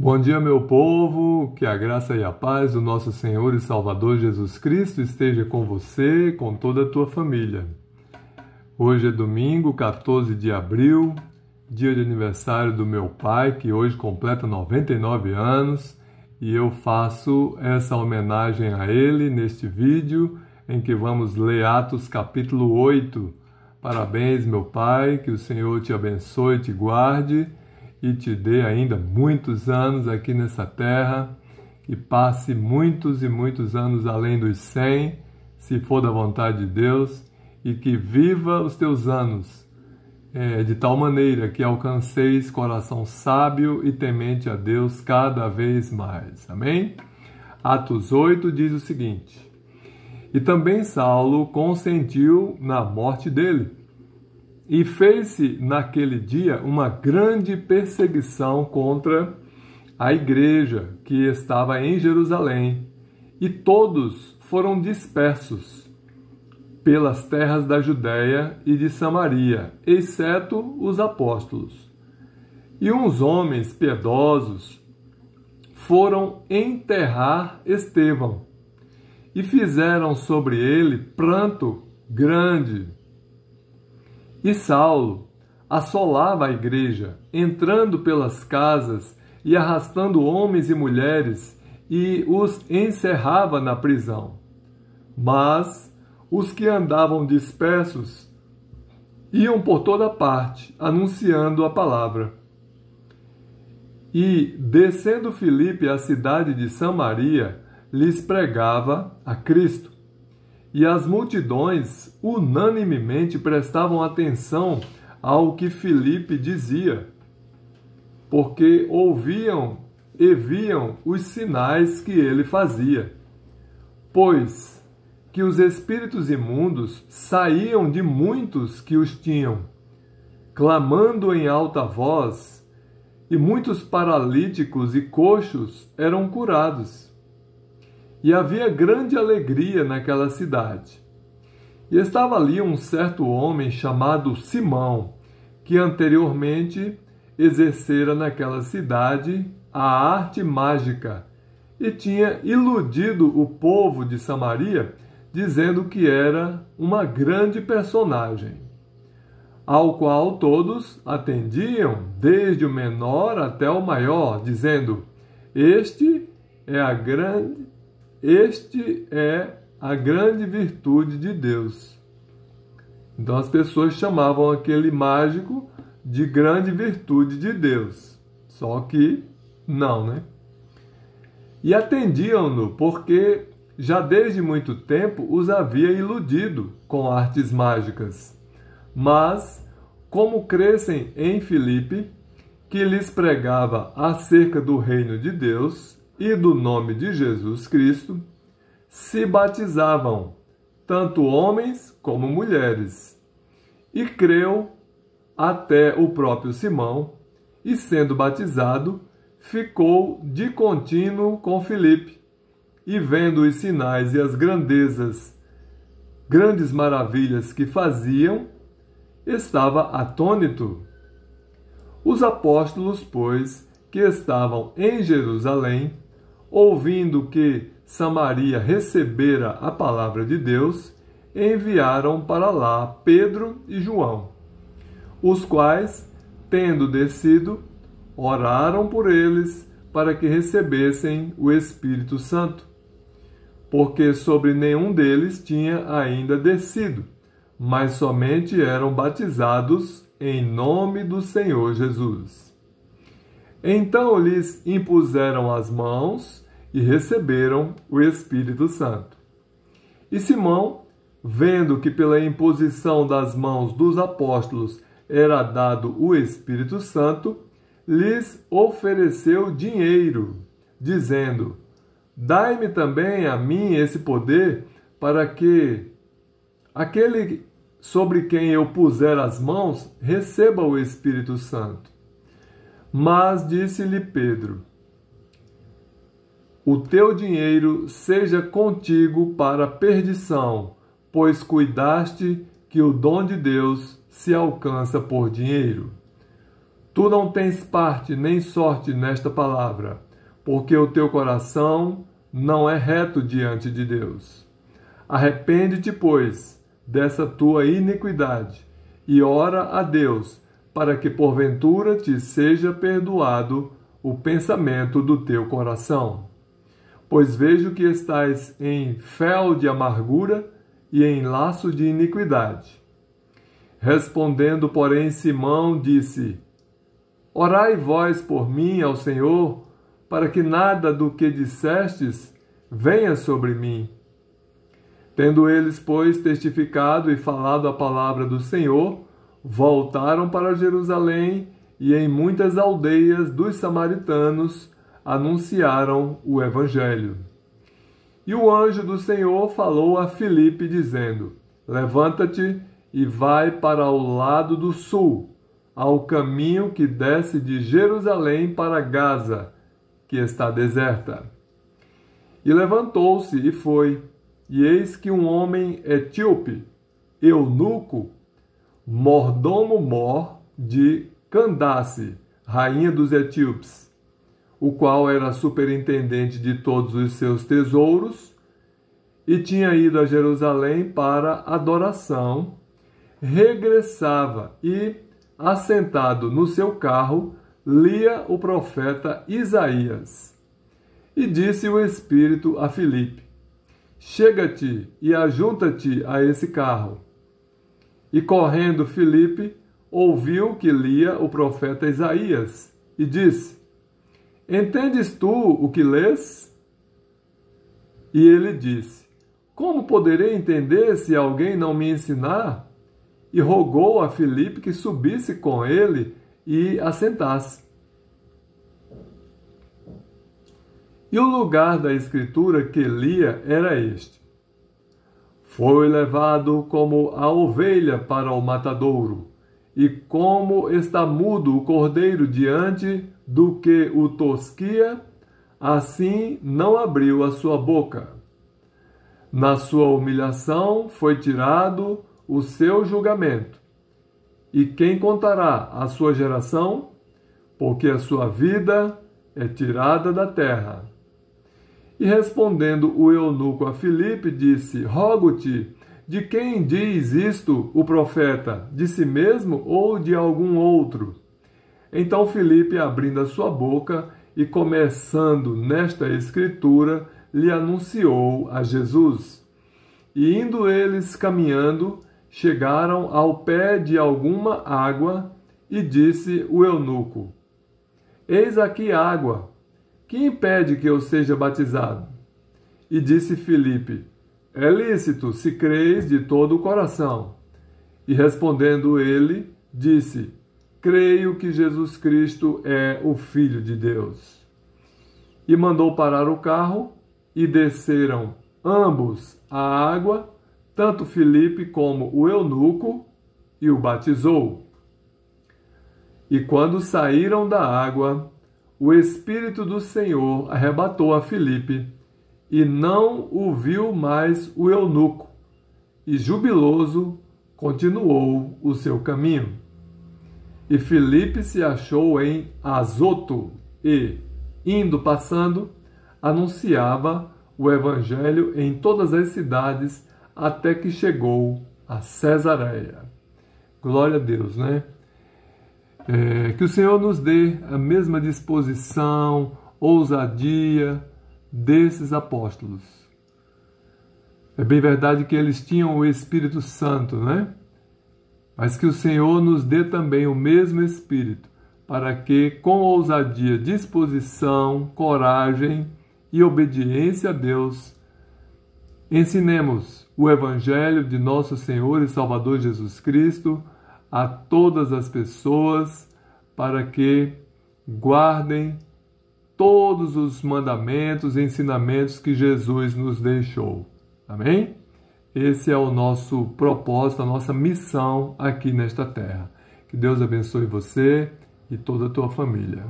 Bom dia, meu povo, que a graça e a paz do nosso Senhor e Salvador Jesus Cristo esteja com você, com toda a tua família. Hoje é domingo, 14 de abril, dia de aniversário do meu pai, que hoje completa 99 anos, e eu faço essa homenagem a ele neste vídeo, em que vamos ler Atos capítulo 8. Parabéns, meu pai, que o Senhor te abençoe e te guarde, e te dê ainda muitos anos aqui nessa terra, e passe muitos e muitos anos além dos 100, se for da vontade de Deus, e que viva os teus anos de tal maneira que alcanceis coração sábio e temente a Deus cada vez mais. Amém? Atos 8 diz o seguinte: E também Saulo consentiu na morte dele, e fez-se naquele dia uma grande perseguição contra a igreja que estava em Jerusalém, e todos foram dispersos pelas terras da Judéia e de Samaria, exceto os apóstolos. E uns homens piedosos foram enterrar Estevão, e fizeram sobre ele pranto grande. E Saulo assolava a igreja, entrando pelas casas e arrastando homens e mulheres, e os encerrava na prisão. Mas os que andavam dispersos iam por toda parte, anunciando a palavra. E, descendo Filipe à cidade de Samaria, lhes pregava a Cristo. E as multidões unanimemente prestavam atenção ao que Filipe dizia, porque ouviam e viam os sinais que ele fazia. Pois que os espíritos imundos saíam de muitos que os tinham, clamando em alta voz, e muitos paralíticos e coxos eram curados. E havia grande alegria naquela cidade. E estava ali um certo homem chamado Simão, que anteriormente exercera naquela cidade a arte mágica, e tinha iludido o povo de Samaria, dizendo que era uma grande personagem, ao qual todos atendiam, desde o menor até o maior, dizendo: Este é a grande virtude de Deus. Então as pessoas chamavam aquele mágico de grande virtude de Deus. Só que não, né? E atendiam-no porque já desde muito tempo os havia iludido com artes mágicas. Mas, como crescem em Filipe, que lhes pregava acerca do reino de Deus e do nome de Jesus Cristo, se batizavam, tanto homens como mulheres. E creu até o próprio Simão, e sendo batizado, ficou de contínuo com Filipe, e vendo os sinais e as grandes maravilhas que faziam, estava atônito. Os apóstolos, pois, que estavam em Jerusalém, ouvindo que Samaria recebera a palavra de Deus, enviaram para lá Pedro e João, os quais, tendo descido, oraram por eles para que recebessem o Espírito Santo, porque sobre nenhum deles tinha ainda descido, mas somente eram batizados em nome do Senhor Jesus. Então lhes impuseram as mãos e receberam o Espírito Santo. E Simão, vendo que pela imposição das mãos dos apóstolos era dado o Espírito Santo, lhes ofereceu dinheiro, dizendo: Dai-me também a mim esse poder, para que aquele sobre quem eu puser as mãos receba o Espírito Santo. Mas disse-lhe Pedro: O teu dinheiro seja contigo para perdição, pois cuidaste que o dom de Deus se alcança por dinheiro. Tu não tens parte nem sorte nesta palavra, porque o teu coração não é reto diante de Deus. Arrepende-te, pois, dessa tua iniquidade, e ora a Deus, para que porventura te seja perdoado o pensamento do teu coração. Pois vejo que estás em fel de amargura e em laço de iniquidade. Respondendo, porém, Simão disse: Orai vós por mim ao Senhor, para que nada do que dissestes venha sobre mim. Tendo eles, pois, testificado e falado a palavra do Senhor, voltaram para Jerusalém e em muitas aldeias dos samaritanos anunciaram o Evangelho. E o anjo do Senhor falou a Filipe, dizendo: Levanta-te e vai para o lado do sul, ao caminho que desce de Jerusalém para Gaza, que está deserta. E levantou-se e foi, e eis que um homem etíope, eunuco, mordomo-mor de Candace, rainha dos etíopes, o qual era superintendente de todos os seus tesouros, e tinha ido a Jerusalém para adoração, regressava e, assentado no seu carro, lia o profeta Isaías. E disse o Espírito a Filipe: Chega-te e ajunta-te a esse carro. E correndo Filipe, ouviu que lia o profeta Isaías, e disse: Entendes tu o que lês? E ele disse: Como poderei entender se alguém não me ensinar? E rogou a Filipe que subisse com ele e assentasse. E o lugar da escritura que lia era este: Foi levado como a ovelha para o matadouro, e como está mudo o cordeiro diante do que o tosquia, assim não abriu a sua boca. Na sua humilhação foi tirado o seu julgamento. E quem contará a sua geração? Porque a sua vida é tirada da terra. E respondendo o eunuco a Filipe, disse: Rogo-te, de quem diz isto o profeta? De si mesmo ou de algum outro? Então Filipe, abrindo a sua boca e começando nesta escritura, lhe anunciou a Jesus. E indo eles caminhando, chegaram ao pé de alguma água, e disse o eunuco: Eis aqui água. Que impede que eu seja batizado? E disse Filipe: É lícito, se creis de todo o coração. E respondendo ele, disse: Creio que Jesus Cristo é o Filho de Deus. E mandou parar o carro, e desceram ambos à água, tanto Filipe como o eunuco, e o batizou. E quando saíram da água, o Espírito do Senhor arrebatou a Filipe, e não o viu mais o eunuco, e jubiloso continuou o seu caminho. E Filipe se achou em Azoto, e, indo passando, anunciava o Evangelho em todas as cidades, até que chegou a Cesareia. Glória a Deus, né? Que o Senhor nos dê a mesma disposição, ousadia desses apóstolos. É bem verdade que eles tinham o Espírito Santo, né? Mas que o Senhor nos dê também o mesmo Espírito, para que, com ousadia, disposição, coragem e obediência a Deus, ensinemos o Evangelho de nosso Senhor e Salvador Jesus Cristo a todas as pessoas, para que guardem todos os mandamentos e ensinamentos que Jesus nos deixou. Amém? Esse é o nosso propósito, a nossa missão aqui nesta terra. Que Deus abençoe você e toda a tua família.